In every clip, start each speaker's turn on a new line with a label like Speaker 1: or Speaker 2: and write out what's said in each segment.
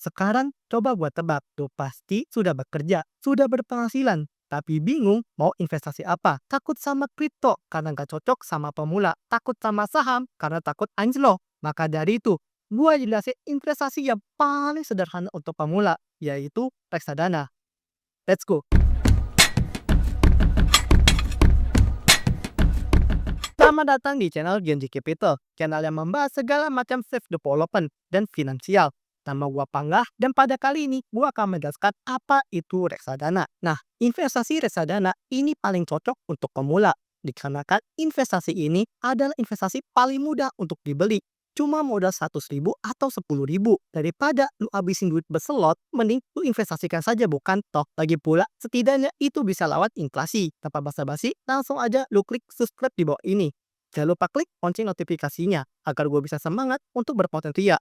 Speaker 1: Sekarang coba buat tebak, tuh pasti sudah bekerja, sudah berpenghasilan, tapi bingung mau investasi apa. Takut sama kripto karena nggak cocok sama pemula. Takut sama saham karena takut anjlok. Maka dari itu, gua jelasin investasi yang paling sederhana untuk pemula, yaitu reksadana. Let's go! Selamat datang di channel Genji Capital, channel yang membahas segala macam self development dan finansial. Nama gua Panggah dan pada kali ini gua akan menjelaskan apa itu reksadana. Nah, investasi reksadana ini paling cocok untuk pemula dikarenakan investasi ini adalah investasi paling mudah untuk dibeli. Cuma modal 100.000 atau 10.000. Daripada lu habisin duit berselot, mending lu investasikan saja bukan toh. Lagi pula, setidaknya itu bisa lawan inflasi. Tanpa basa-basi, langsung aja lu klik subscribe di bawah ini. Jangan lupa klik lonceng notifikasinya agar gue bisa semangat untuk berpotensi ya.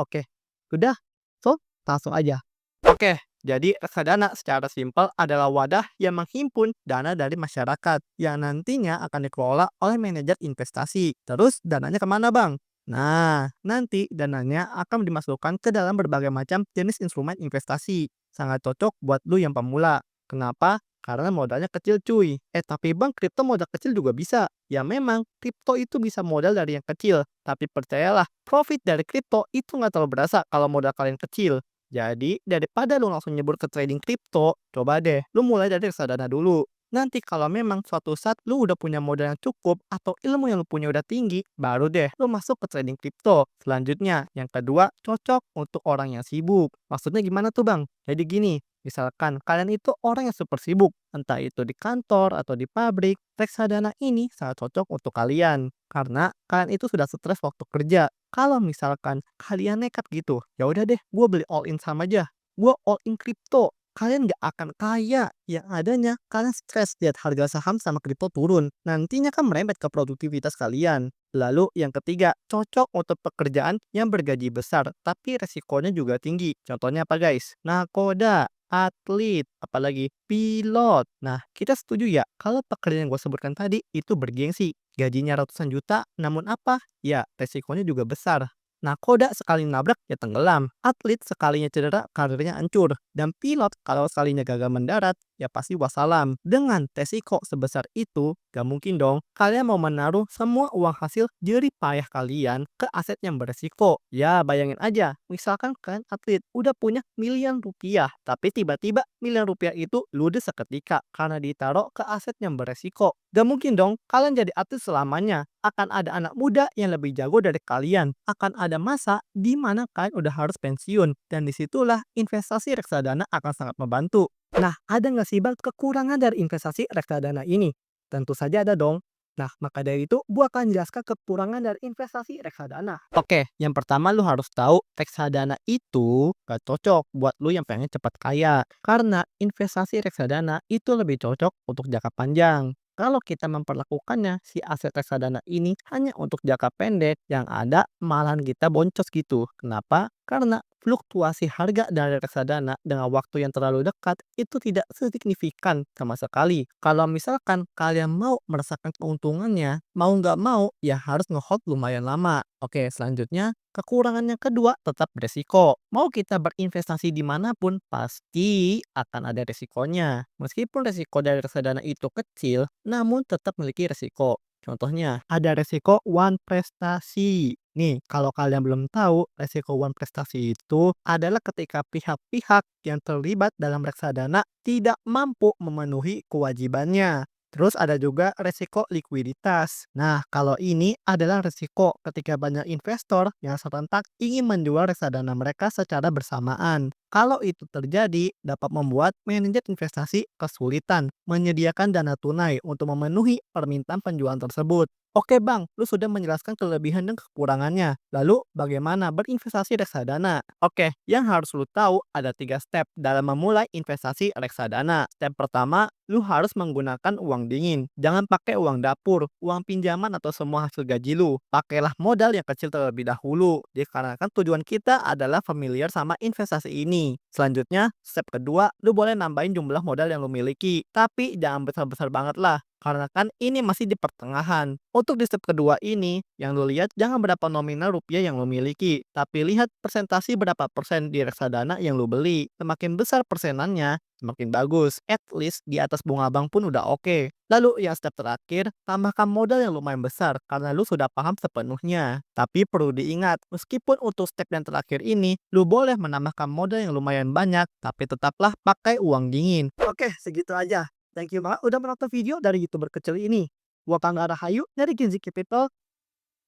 Speaker 1: Oke, udah. So, langsung aja. Oke, jadi reksadana secara simpel adalah wadah yang menghimpun dana dari masyarakat yang nantinya akan dikelola oleh manajer investasi. Terus dananya kemana bang? Nah, nanti dananya akan dimasukkan ke dalam berbagai macam jenis instrumen investasi. Sangat cocok buat lu yang pemula. Kenapa? Karena modalnya kecil cuy. Tapi bang, kripto modal kecil juga bisa. Ya memang, kripto itu bisa modal dari yang kecil. Tapi percayalah, profit dari kripto itu nggak terlalu berasa kalau modal kalian kecil. Jadi, daripada lu langsung nyebur ke trading kripto, coba deh, lu mulai dari reksadana dulu. Nanti kalau memang suatu saat lu udah punya modal yang cukup atau ilmu yang lu punya udah tinggi, baru deh lu masuk ke trading kripto. Selanjutnya, yang kedua, cocok untuk orang yang sibuk. Maksudnya gimana tuh bang? Jadi gini, misalkan kalian itu orang yang super sibuk, entah itu di kantor atau di pabrik, reksadana ini sangat cocok untuk kalian. Karena kalian itu sudah stres waktu kerja. Kalau misalkan kalian nekat gitu, ya udah deh, gue beli all in sama aja. Gue all in kripto. Kalian nggak akan kaya. Yang adanya kalian stres lihat harga saham sama kripto turun. Nantinya kan merembet ke produktivitas kalian. Lalu yang ketiga, cocok untuk pekerjaan yang bergaji besar, tapi resikonya juga tinggi. Contohnya apa guys? Nakoda, atlet, apalagi pilot. Nah, kita setuju ya kalau pekerjaan yang gue sebutkan tadi itu bergengsi. Gajinya ratusan juta, namun apa? Ya, resikonya juga besar. Nakoda sekali nabrak ya tenggelam. Atlet sekalinya cedera, karirnya hancur. Dan pilot kalau sekalinya gagal mendarat, ya pasti wassalam. Dengan resiko sebesar itu, gak mungkin dong kalian mau menaruh semua uang hasil jerih payah kalian ke aset yang beresiko. Ya bayangin aja, misalkan kalian atlet udah punya miliar rupiah, tapi tiba-tiba miliar rupiah itu ludes seketika karena ditaruh ke aset yang beresiko. Gak mungkin dong kalian jadi atlet selamanya. Akan ada anak muda yang lebih jago dari kalian. Akan ada masa di mana kalian udah harus pensiun. Dan disitulah investasi reksadana akan sangat membantu. Nah, ada nggak sih bang kekurangan dari investasi reksadana ini? Tentu saja ada dong. Nah, maka dari itu, gua akan jelaskan kekurangan dari investasi reksadana. Oke, yang pertama lu harus tahu reksadana itu gak cocok buat lu yang pengen cepat kaya. Karena investasi reksadana itu lebih cocok untuk jangka panjang. Kalau kita memperlakukannya si aset reksadana ini hanya untuk jangka pendek, yang ada malahan kita boncos gitu. Kenapa? Karena fluktuasi harga dari reksadana dengan waktu yang terlalu dekat itu tidak signifikan sama sekali. Kalau misalkan kalian mau merasakan keuntungannya, mau nggak mau ya harus ngehold lumayan lama. Oke, selanjutnya kekurangan yang kedua tetap beresiko. Mau kita berinvestasi dimanapun pasti akan ada resikonya. Meskipun resiko dari reksadana itu kecil, namun tetap memiliki resiko. Contohnya, ada resiko one prestasi. Nih, kalau kalian belum tahu, resiko one prestasi itu adalah ketika pihak-pihak yang terlibat dalam reksadana tidak mampu memenuhi kewajibannya. Terus ada juga resiko likuiditas. Nah, kalau ini adalah resiko ketika banyak investor yang serentak ingin menjual reksadana mereka secara bersamaan. Kalau itu terjadi, dapat membuat manajer investasi kesulitan menyediakan dana tunai untuk memenuhi permintaan penjualan tersebut. Oke bang, lu sudah menjelaskan kelebihan dan kekurangannya. Lalu bagaimana berinvestasi reksadana? Oke, yang harus lu tahu ada 3 step dalam memulai investasi reksadana. Step pertama, lu harus menggunakan uang dingin. Jangan pakai uang dapur, uang pinjaman atau semua hasil gaji lu. Pakailah modal yang kecil terlebih dahulu. Dikarenakan tujuan kita adalah familiar sama investasi ini. Selanjutnya, step kedua, lu boleh nambahin jumlah modal yang lu miliki. Tapi jangan besar-besar banget lah. karena kan ini masih di pertengahan. Untuk di step kedua ini, yang lu lihat jangan berapa nominal rupiah yang lu miliki, tapi lihat persentasi berapa persen di reksadana yang lu beli. Semakin besar persenannya, semakin bagus. At least di atas bunga bank pun udah oke. Lalu yang step terakhir, tambahkan modal yang lumayan besar karena lu sudah paham sepenuhnya. Tapi perlu diingat, meskipun untuk step yang terakhir ini, lu boleh menambahkan modal yang lumayan banyak, tapi tetaplah pakai uang dingin. Oke, segitu aja. Thank you banget udah menonton video dari YouTuber kecil ini. Gua Pangga Rahayu dari Genji Capital.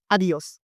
Speaker 1: Adios.